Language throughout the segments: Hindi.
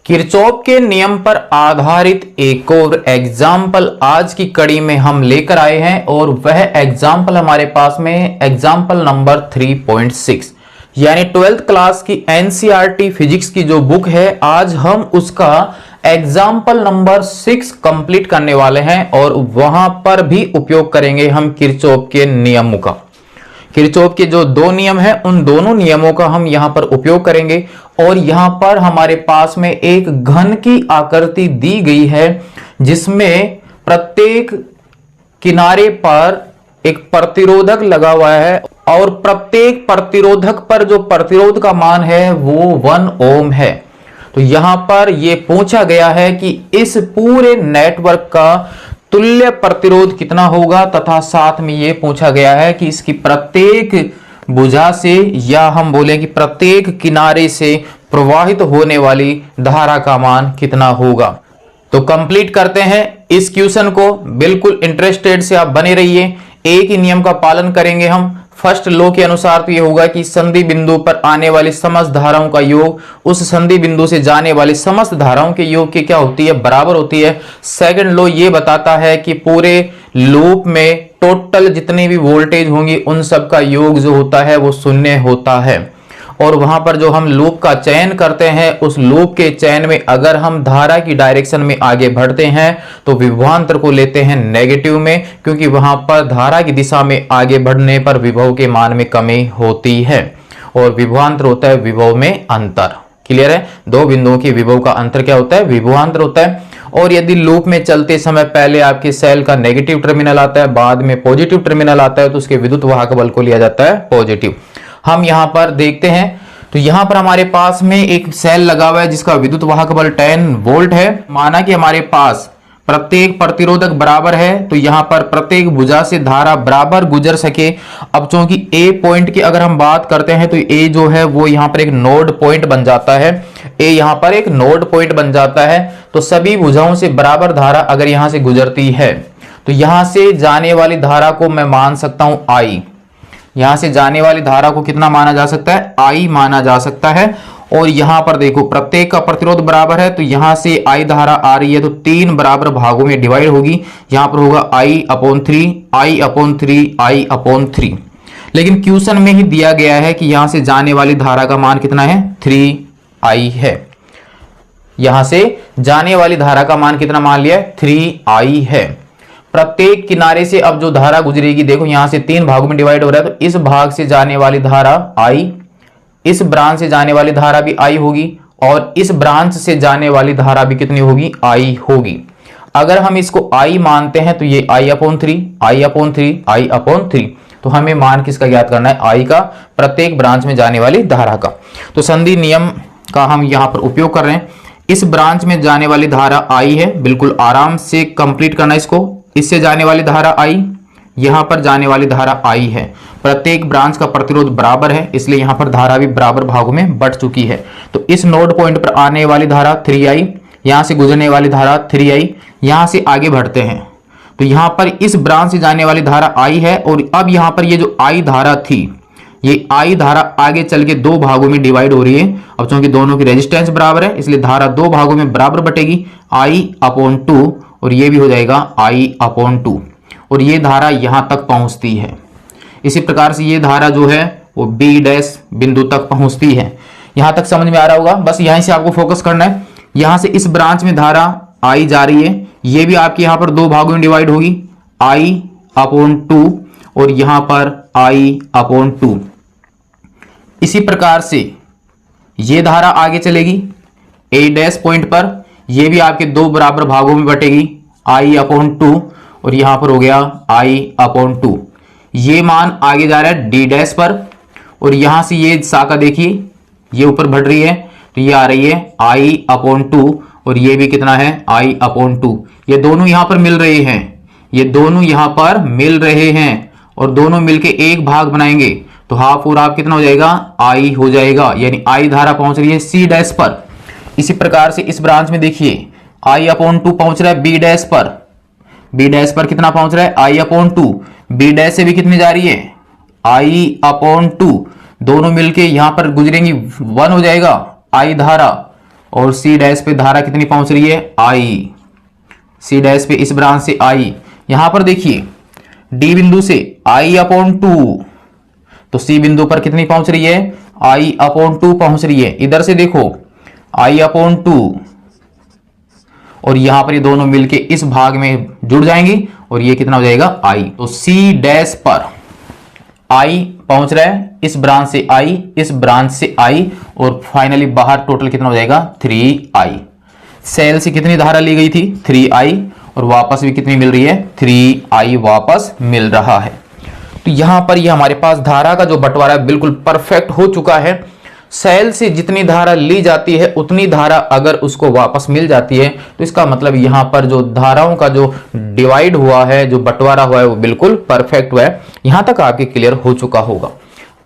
किरचॉफ के नियम पर आधारित एक और एग्जाम्पल आज की कड़ी में हम लेकर आए हैं और वह एग्जाम्पल हमारे पास में एग्जाम्पल नंबर 3.6 यानी 12th क्लास की एनसीईआरटी फिजिक्स की जो बुक है, आज हम उसका एग्जाम्पल नंबर 6 कंप्लीट करने वाले हैं और वहां पर भी उपयोग करेंगे हम किरचॉफ के नियमों का। किरचॉफ के जो दो नियम हैं उन दोनों नियमों का हम यहां पर उपयोग करेंगे और यहां पर हमारे पास में एक घन की आकृति दी गई है जिसमें प्रत्येक किनारे पर एक प्रतिरोधक लगा हुआ है और प्रत्येक प्रतिरोधक पर जो प्रतिरोध का मान है वो 1 ओम है। तो यहां पर यह पूछा गया है कि इस पूरे नेटवर्क का तुल्य प्रतिरोध कितना होगा तथा साथ में यह पूछा गया है कि इसकी प्रत्येक भुजा से या हम बोले कि प्रत्येक किनारे से प्रवाहित होने वाली धारा का मान कितना होगा। तो कंप्लीट करते हैं इस क्वेश्चन को। बिल्कुल इंटरेस्टेड से आप बने रहिए। एक ही नियम का पालन करेंगे हम। फर्स्ट लॉ के अनुसार तो यह होगा कि संधि बिंदु पर आने वाली समस्त धाराओं का योग उस संधि बिंदु से जाने वाली समस्त धाराओं के योग की क्या होती है, बराबर होती है। सेकंड लॉ यह बताता है कि पूरे लूप में टोटल जितनी भी वोल्टेज होंगी उन सब का योग जो होता है वो शून्य होता है। और वहां पर जो हम लूप का चयन करते हैं उस लूप के चयन में अगर हम धारा की डायरेक्शन में आगे बढ़ते हैं तो विभवांतर को लेते हैं नेगेटिव में, क्योंकि वहां पर धारा की दिशा में आगे बढ़ने पर विभव के मान में कमी होती है और विभवांतर होता है विभव में अंतर। क्लियर है? दो बिंदुओं की विभव का अंतर क्या होता है? विभवांतर होता है। और यदि लूप में चलते समय पहले आपके सेल का नेगेटिव टर्मिनल आता है, बाद में पॉजिटिव टर्मिनल आता है, तो उसके विद्युत वाहक बल को लिया जाता है पॉजिटिव। हम यहां पर देखते हैं तो यहां पर हमारे पास में एक सेल लगा हुआ है जिसका विद्युत वाहक बल 10 वोल्ट है। माना कि हमारे पास प्रत्येक प्रतिरोधक बराबर है तो यहां पर प्रत्येक भुजा से धारा बराबर गुजर सके। अब चूंकि ए पॉइंट की अगर हम बात करते हैं तो ए जो है वो यहां पर एक नोड पॉइंट बन जाता है। ए यहां पर एक नोड पॉइंट बन जाता है तो सभी भुजाओं से बराबर धारा अगर यहां से गुजरती है तो यहां से जाने वाली धारा को मैं मान सकता हूं आई। यहां से जाने वाली धारा को कितना माना जा सकता है? आई माना जा सकता है। और यहां पर देखो प्रत्येक का प्रतिरोध बराबर है तो यहां से आई धारा आ रही है तो 3 बराबर भागों में डिवाइड होगी। यहां पर होगा I/3 I/3 I/3। लेकिन क्वेश्चन में ही दिया गया है कि यहां से जाने वाली धारा का मान कितना है? 3I है। यहां से जाने वाली धारा का मान कितना मान लिया? 3I है। प्रत्येक किनारे से अब जो धारा गुजरेगी, देखो यहां से 3 भागों में डिवाइड हो रहा है तो इस भाग से जाने वाली धारा I, इस ब्रांच से जाने वाली धारा भी I होगी और इस ब्रांच से जाने वाली धारा भी कितनी होगी? I होगी। अगर हम इसको I मानते हैं तो ये I/3 I/3 I/3। तो हमें मान किसका ज्ञात करना है? I का, प्रत्येक ब्रांच में जाने वाली धारा का। तो संधि नियम का हम यहां पर उपयोग कर रहे हैं। इस ब्रांच में जाने वाली धारा I है, बिल्कुल आराम से कंप्लीट करना इसको। इससे जाने वाली धारा I, यहां पर जाने वाली धारा I है। प्रत्येक ब्रांच का प्रतिरोध बराबर है इसलिए यहां पर धारा भी बराबर भागों में बट चुकी है। तो इस नोड पॉइंट पर आने वाली धारा 3I, यहां से गुजरने वाली धारा 3I। यहां से आगे बढ़ते हैं तो यहां पर इस ब्रांच से जाने वाली धारा I है और अब यहां पर ये जो I धारा थी, ये I धारा आगे चल के 2 भागों में डिवाइड हो रही है। अब चूंकि दोनों की रेजिस्टेंस बराबर है इसलिए धारा 2 भागों में बराबर बटेगी, I/2 और ये भी हो जाएगा I/2 और ये धारा यहां तक पहुंचती है। इसी प्रकार से ये धारा जो है वो B डैश बिंदु तक पहुंचती है। यहां तक समझ में आ रहा होगा? बस यहीं से आपको फोकस करना है। यहां से इस ब्रांच में धारा I जा रही है, ये भी आपके यहां पर 2 भागों में डिवाइड होगी, I/2 और यहां पर I/2। इसी प्रकार से ये धारा आगे चलेगी A डैश पॉइंट पर, ये भी आपके 2 बराबर भागों में बटेगी, I/2 और यहां पर हो गया I/2। ये मान आगे जा रहा है D डैश पर और यहां से ये शाखा देखिए ये ऊपर बढ़ रही है तो ये आ रही है I/2 और ये भी कितना है? I/2। ये दोनों यहां पर मिल रहे हैं, ये दोनों यहां पर मिल रहे हैं और दोनों मिलके एक भाग बनाएंगे तो हाफ और हाफ कितना हो जाएगा? I हो जाएगा। यानी I धारा पहुंच रही है C डैश पर। इसी प्रकार से इस ब्रांच में देखिए I/2 पहुंच रहा है B डैश पर। B डैश पर कितना पहुंच रहा है? I/2। B डैश से भी कितनी जा रही है? I/2। दोनों मिलके यहां पर गुजरेंगी 1 हो जाएगा I धारा और सी डैश पे धारा कितनी पहुंच रही है, आई। सी डैश पे इस ब्रांच से आई, यहां पर देखिए डी बिंदु से I/2, तो सी बिंदु पर कितनी पहुंच रही है, I/2 पहुंच रही है। इधर से देखो I/2, और यहां पर ये दोनों मिलके इस भाग में जुड़ जाएंगी और ये कितना हो जाएगा, I। तो सी डैश पर I पहुंच रहा है, इस ब्रांच से I, इस ब्रांच से I, और फाइनली बाहर टोटल कितना हो जाएगा, 3I। सेल से कितनी धारा ली गई थी, 3I, और वापस भी कितनी मिल रही है, 3I वापस मिल रहा है। तो यहां पर यह हमारे पास धारा का जो बंटवारा है बिल्कुल परफेक्ट हो चुका है। सेल से जितनी धारा ली जाती है उतनी धारा अगर उसको वापस मिल जाती है तो इसका मतलब यहां पर जो धाराओं का जो डिवाइड हुआ है, जो बंटवारा हुआ है, वो बिल्कुल परफेक्ट हुआ है। यहां तक आपके क्लियर हो चुका होगा।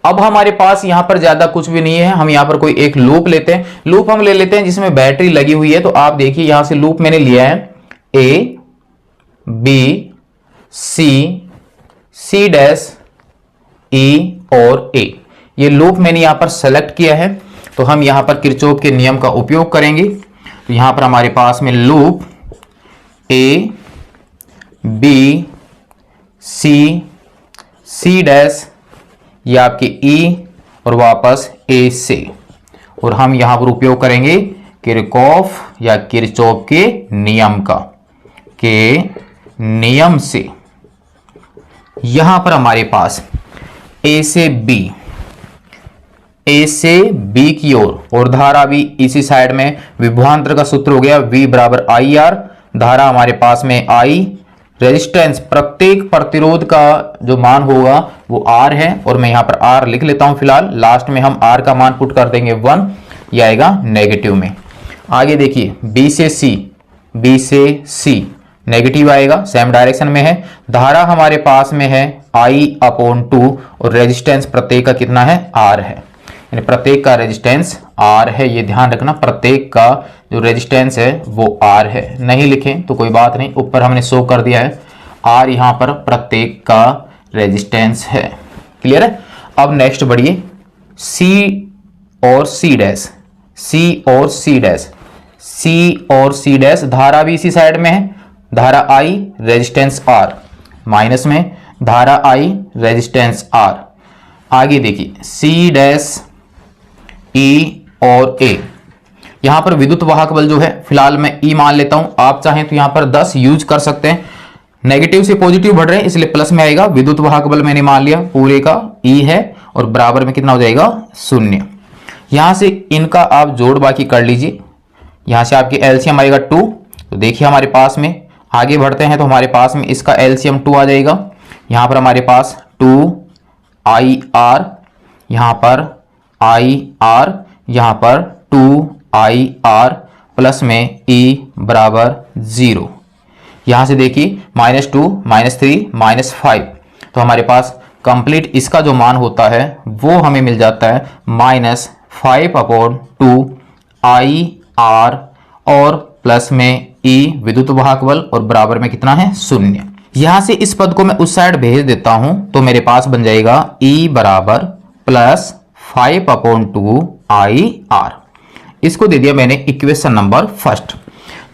अब हमारे पास यहां पर ज्यादा कुछ भी नहीं है, हम यहां पर कोई एक लूप लेते हैं। लूप हम ले लेते हैं जिसमें बैटरी लगी हुई है। तो आप देखिए यहां से लूप मैंने लिया है ए, बी, सी, सी डैश, ई और ए। ये लूप मैंने यहां पर सेलेक्ट किया है। तो हम यहां पर किरचॉफ के नियम का उपयोग करेंगे। तो यहां पर हमारे पास में loop A, B, C, C dash, ये आपके ई, और वापस ए से, और हम यहां पर उपयोग करेंगे किरचॉफ या किरचॉफ के नियम का, के नियम से। यहां पर हमारे पास ए से बी, ए से बी की ओर, और धारा भी इसी साइड में, विभवांतर का सूत्र हो गया V बराबर IR। धारा हमारे पास में I, रेजिस्टेंस प्रत्येक प्रतिरोध का जो मान होगा वो R है, और मैं यहां पर R लिख लेता हूं फिलहाल। लास्ट में हम R का मान पुट कर देंगे 1, ये आएगा नेगेटिव में। आगे देखिए B से C, B से C नेगेटिव आएगा, सेम डायरेक्शन में है। धारा हमारे पास में है I/2, और रेजिस्टेंस प्रत्येक का कितना है, R है, यानी प्रत्येक का रेजिस्टेंस R है। ये ध्यान रखना, प्रत्येक का जो रेजिस्टेंस है वो R है। नहीं लिखें तो कोई बात नहीं, ऊपर हमने शो कर दिया है R, यहां पर प्रत्येक का रेजिस्टेंस है। क्लियर है। अब नेक्स्ट बढ़िए, C और C डैश, C और C डैश, C और C डैश, धारा भी इसी साइड में है। धारा I, रेजिस्टेंस R, माइनस में धारा I, रेजिस्टेंस R। आगे देखिए C डैश, E और A, यहां पर विद्युत वाहक बल जो है फिलहाल मैं E मान लेता हूं। आप चाहें तो यहां पर 10 यूज कर सकते हैं। नेगेटिव से पॉजिटिव बढ़ रहे हैं इसलिए प्लस में आएगा। विद्युत वाहक बल मैंने मान लिया पूरे का E है, और बराबर में कितना हो जाएगा, 0। यहां से इनका आप जोड़ बाकी कर लीजिए। यहां से आपकी एलसीएम आएगा 2। तो देखिए हमारे पास में आगे बढ़ते हैं तो हमारे पास में इसका एलसीएम 2 आ जाएगा। यहां पर हमारे पास 2IR, यहां पर IR, यहां पर 2IR, प्लस में E बराबर 0। यहां से देखिए -2, -3, -5, तो हमारे पास कंप्लीट इसका जो मान होता है वो हमें मिल जाता है -5/2IR, और प्लस में E विद्युत वाहक बल, और बराबर में कितना है, 0। यहां से इस पद को मैं उस साइड भेज देता हूं तो मेरे पास बन जाएगा E बराबर +5/2IR। इसको दे दिया मैंने इक्वेशन नंबर फर्स्ट,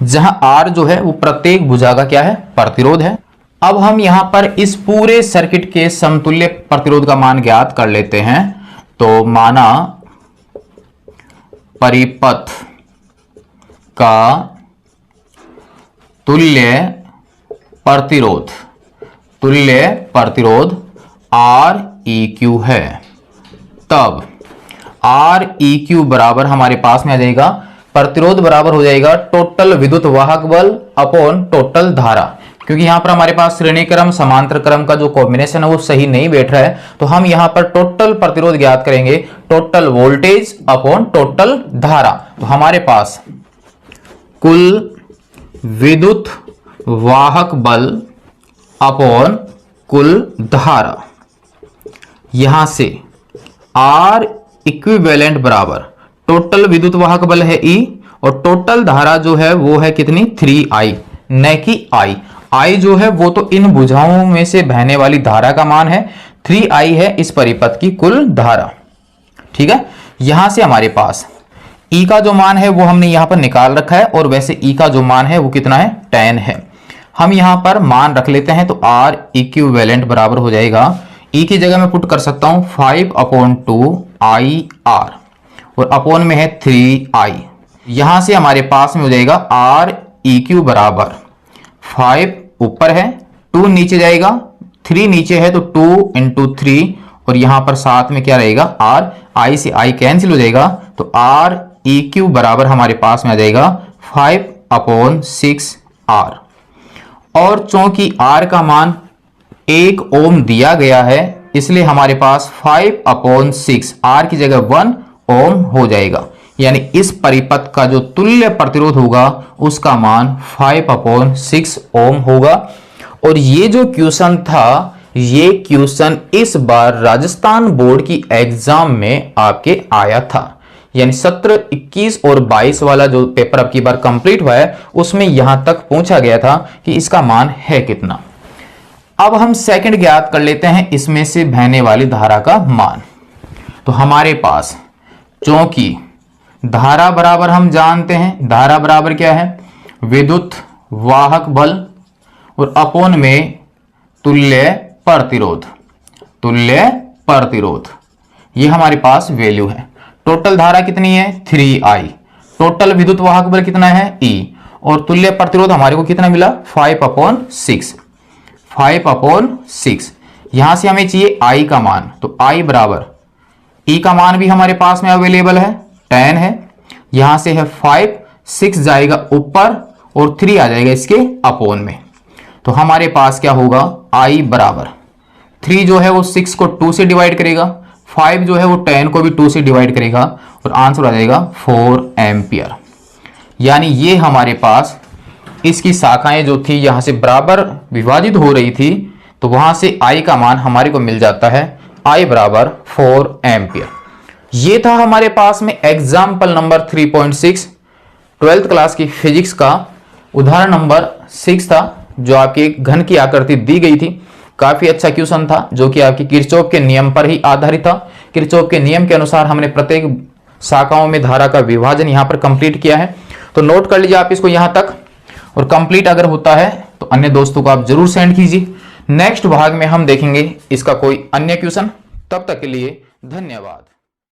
जहां R जो है वो प्रत्येक भुजा का क्या है, प्रतिरोध है। अब हम यहां पर इस पूरे सर्किट के समतुल्य प्रतिरोध का मान ज्ञात कर लेते हैं। तो माना परिपथ का तुल्य प्रतिरोध Req है, तब Req बराबर हमारे पास में आ जाएगा, प्रतिरोध बराबर हो जाएगा टोटल विद्युत वाहक बल अपॉन टोटल धारा। क्योंकि यहां पर हमारे पास श्रेणी क्रम समांतर क्रम का जो कॉम्बिनेशन है वो सही नहीं बैठ रहा है, तो हम यहां पर टोटल प्रतिरोध ज्ञात करेंगे, टोटल वोल्टेज अपॉन टोटल धारा। तो हमारे पास कुल विद्युत वाहक बल अपॉन कुल धारा, यहां से R इक्विवेलेंट बराबर टोटल विद्युत वाहक बल है E, और टोटल धारा जो है वो है कितनी, 3I, न कि I जो है वो तो इन भुजाओं में से बहने वाली धारा का मान है, 3I है इस परिपथ की कुल धारा। ठीक है। यहां से हमारे पास ई का जो मान है वो हमने यहाँ पर निकाल रखा है, और वैसे ई का जो मान है वो कितना है, 10 है। हम यहाँ पर मान रख लेते हैं, तो R इक्विवेलेंट बराबर हो जाएगा, ई की जगह मैं पुट कर सकता हूँ 5/2 IR, और अपोन में है 3I। यहां से हमारे पास में हो जाएगा R EQ बराबर 5 ऊपर है, 2 नीचे जाएगा, 3 नीचे है, तो 2 × 3, और यहां पर साथ में क्या रहेगा, R, I से I कैंसिल हो जाएगा, तो R EQ बराबर हमारे पास में आ जाएगा 5/6R। और चूंकि R का मान 1 ओम दिया गया है, इसलिए हमारे पास 5/6 R की जगह 1 ओम हो जाएगा, यानी इस परिपथ का जो तुल्य प्रतिरोध होगा उसका मान 5/6 ओम होगा। और ये जो क्वेश्चन था, ये क्वेश्चन इस बार राजस्थान बोर्ड की एग्जाम में आपके आया था, यानी सत्र 21 और 22 वाला जो पेपर अब की बार कंप्लीट हुआ है उसमें यहां तक पूछा गया था कि इसका मान है कितना। अब हम सेकंड ज्ञात कर लेते हैं, इसमें से बहने वाली धारा का मान। तो हमारे पास चूंकि धारा बराबर हम जानते हैं, धारा बराबर क्या है, विद्युत वाहक बल, और अपोन में तुल्य प्रतिरोध, तुल्य प्रतिरोध, ये हमारे पास वैल्यू है। टोटल धारा कितनी है, 3I, टोटल विद्युत वाहक बल कितना है, E, और तुल्य प्रतिरोध हमारे को कितना मिला, 5/6, 5/6। यहां से हमें चाहिए I का मान, तो I बराबर, E का मान भी हमारे पास में अवेलेबल है, 10 है, यहां से है 5, 6 जाएगा ऊपर, और 3 आ जाएगा इसके अपोन में। तो हमारे पास क्या होगा, I बराबर 3 जो है वो 6 को 2 से डिवाइड करेगा, 5 जो है वो 10 को भी 2 से डिवाइड करेगा, और आंसर आ जाएगा 4 एम्पियर। यानी ये हमारे पास इसकी शाखाएं जो थी यहां से बराबर विभाजित हो रही थी, तो वहां से I का मान हमारे को मिल जाता है, I बराबर 4 एम्पियर। ये था हमारे पास में एग्जाम्पल नंबर 3.6 12th क्लास की फिजिक्स का उदाहरण नंबर 6 था, जो आपके घन की आकृति दी गई थी। काफी अच्छा क्वेश्चन था, जो कि आपकी किरचॉफ के नियम पर ही आधारित था। किरचॉफ के नियम के अनुसार हमने प्रत्येक शाखाओं में धारा का विभाजन यहां पर कंप्लीट किया है। तो नोट कर लीजिए आप इसको यहां तक, और कंप्लीट अगर होता है तो अन्य दोस्तों को आप जरूर सेंड कीजिए। नेक्स्ट भाग में हम देखेंगे इसका कोई अन्य क्वेश्चन। तब तक के लिए धन्यवाद।